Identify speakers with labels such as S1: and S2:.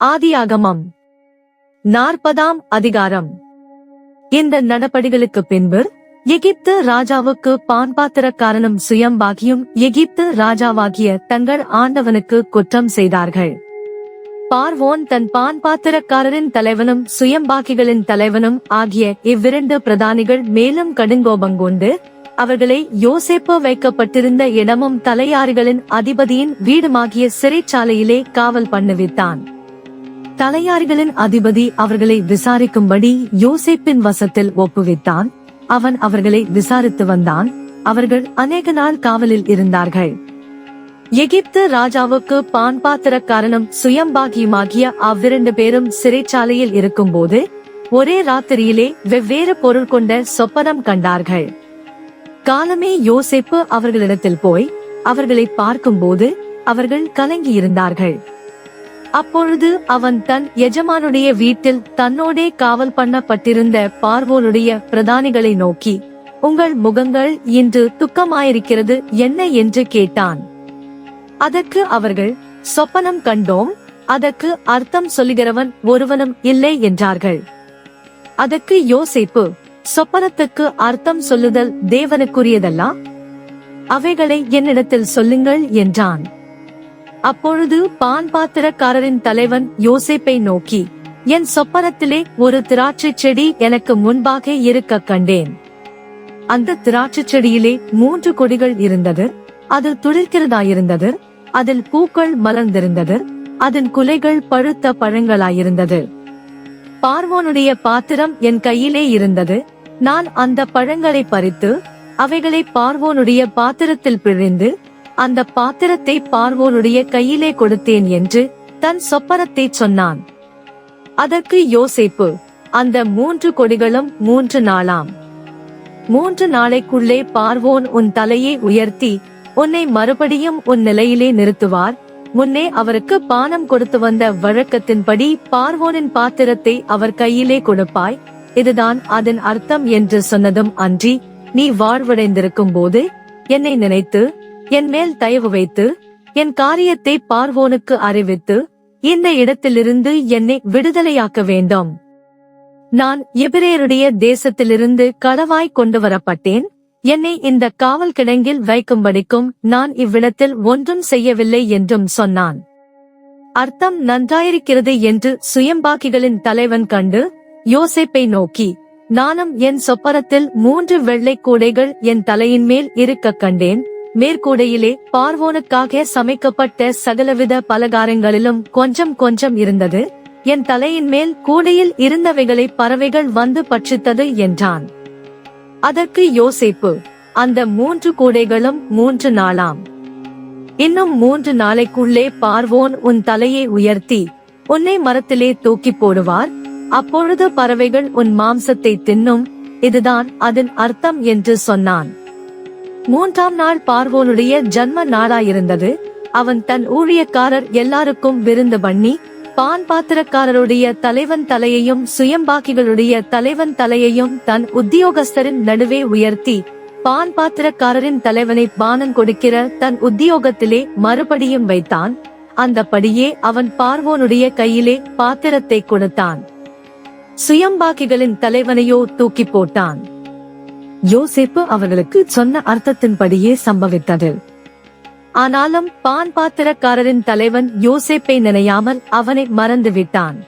S1: ஆதியாகமம் 40ஆம் அதிகாரம். இந்த நடபடிகளுக்கு பின்பு எகிப்து ராஜாவுக்கு பான்பாத்திரக்காரனும் சுயம்பாகியும் எகிப்து ராஜாவாகிய தங்கள் ஆண்டவனுக்கு குற்றம் செய்தார்கள். பார்வோன் தன் பான்பாத்திரக்காரரின் தலைவனும் சுயம்பாகிகளின் தலைவனும் ஆகிய இவ்விரண்டு பிரதானிகள் மேலும் கடுங்கோபங்கொண்டு அவர்களை யோசேப்பு வைக்கப்பட்டிருந்த இடமும் தலையாரிகளின் அதிபதியின் வீடுமாகிய சிறைச்சாலையிலே காவல் பண்ணுவித்தான். தலையாரிகளின் அதிபதி அவர்களை விசாரிக்கும்படி யோசேப்பின் வசத்தில் ஒப்புவித்தான். அவன் அவர்களை விசாரித்து வந்தான். அவர்கள் அநேக நாள் காவலில் இருந்தார்கள். எகிப்து ராஜாவுக்கு பான்பாத்திரக்காரனும் சுயம்பாகியுமாகிய அவ்விரண்டு பேரும் சிறைச்சாலையில் இருக்கும்போது ஒரே ராத்திரியிலே வெவ்வேறு பொருள் கொண்ட சொப்பனம் கண்டார்கள். காலமே யோசேப்பு அவர்களிடத்தில் போய் அவர்களை பார்க்கும்போது அவர்கள் கலங்கியிருந்தார்கள். அப்பொழுது அவன் தன் எஜமானுடைய வீட்டில் தன்னோடே காவல் பண்ணப்பட்டிருந்த பார்வோனுடைய பிரதானிகளை நோக்கி, உங்கள் முகங்கள் இன்று துக்கமாயிருக்கிறது என்ன என்று கேட்டான். அதற்கு அவர்கள், சொப்பனம் கண்டோம், அதற்கு அர்த்தம் சொல்லுகிறவன் ஒருவனும் இல்லை என்றார்கள். அதற்கு யோசேப்பு, சொப்பனத்துக்கு அர்த்தம் சொல்லுதல் தேவனுக்குரியதல்லா? அவைகளை என்னிடத்தில் சொல்லுங்கள் என்றான். அப்பொழுது பான்பாத்திரக்காரரின் தலைவன் யோசேப்பை நோக்கி, என் சொப்பனத்திலே ஒரு திராட்சை செடி எனக்கு முன்பாக இருக்க கண்டேன். அந்த திராட்சை செடியிலே 3 கொடிகள் இருந்தது. அது துளிர்க்கிறதாயிருந்தது. அதில் பூக்கள் மலர்ந்திருந்தது. அதன் குலைகள் பழுத்த பழங்களாயிருந்தது. பார்வோனுடைய பாத்திரம் என் கையிலே இருந்தது. நான் அந்த பழங்களை பறித்து அவைகளை பார்வோனுடைய பாத்திரத்தில் பிழிந்து அந்த பாத்திரத்தை பார்வோனுடைய கையிலே கொடுத்தேன் என்று தன் சொப்பனத்தை சொன்னான். அதற்கு யோசேப்பு, அந்த 3 கொடிகளும் 3 நாளாம். 3 நாளைக்குள்ளே பார்வோன் உன் தலையை உயர்த்தி உன்னை மறுபடியும் உன் நிலையிலே நிறுத்துவார். முன்னே அவருக்கு பானம் கொடுத்து வந்த வழக்கத்தின்படி பார்வோனின் பாத்திரத்தை அவர் கையிலே கொடுப்பாய். இதுதான் அதன் அர்த்தம் என்று சொன்னதும் அன்றி, நீ வாழ்வடைந்திருக்கும் போது என்னை நினைத்து என் மேல் தயவு வைத்து என் காரியத்தை பார்வோனுக்கு அறிவித்து இந்த இடத்திலிருந்து என்னை விடுதலையாக்க வேண்டும். நான் எபிரேயருடைய தேசத்திலிருந்து களவாய் கொண்டு வரப்பட்டேன். என்னை இந்த காவல் கிடங்கில் வைக்கும்படிக்கும் நான் இவ்விடத்தில் ஒன்றும் செய்யவில்லை என்றும் சொன்னான். அர்த்தம் நன்றாயிருக்கிறது என்று சுயம்பாக்கிகளின் தலைவன் கண்டு யோசேப்பை நோக்கி, நானும் என் சொப்பனத்தில் 3 வெள்ளை கூடைகள் என் தலையின் மேல் இருக்க கண்டேன். மேற்கூடையிலே பார்வோனுக்காக சமைக்கப்பட்ட சகலவித பலகாரங்களிலும் கொஞ்சம் கொஞ்சம் இருந்தது. என் தலையின் மேல் கூடையில் இருந்தவைகளை பறவைகள் வந்து பட்சித்தது என்றான். அதற்கு யோசேப்பு, அந்த 3 கூடைகளும் 3 நாளாம். இன்னும் 3 நாளைக்குள்ளே பார்வோன் உன் தலையை உயர்த்தி உன்னை மரத்திலே தூக்கி போடுவார். அப்பொழுது பறவைகள் உன் மாம்சத்தை தின்னும். இதுதான் அதன் அர்த்தம் என்று சொன்னான். 3ஆம் நாள் பார்வோனுடைய ஜன்ம நாளாயிருந்தது. அவன் தன் ஊழியக்காரர் எல்லாருக்கும் விருந்து பண்ணி பான்பாத்திரக்காரருடைய தலைவன் தலையையும் சுயம்பாக்கிகளுடைய தலைவன் தலையையும் தன் உத்தியோகஸ்தரின் நடுவே உயர்த்தி பான்பாத்திரக்காரரின் தலைவனை பானம் கொடுக்கிற தன் உத்தியோகத்திலே மறுபடியும் வைத்தான். அந்தபடியே அவன் பார்வோனுடைய கையிலே பாத்திரத்தை கொடுத்தான். சுயம்பாக்கிகளின் தலைவனையோ தூக்கி போட்டான். யோசேப்பு அவர்களுக்கு சொன்ன அர்த்தத்தின்படியே சம்பவித்தது. ஆனாலும் பான்பாத்திரக்காரரின் தலைவன் யோசேப்பை நினையாமல் அவனை மறந்துவிட்டான்.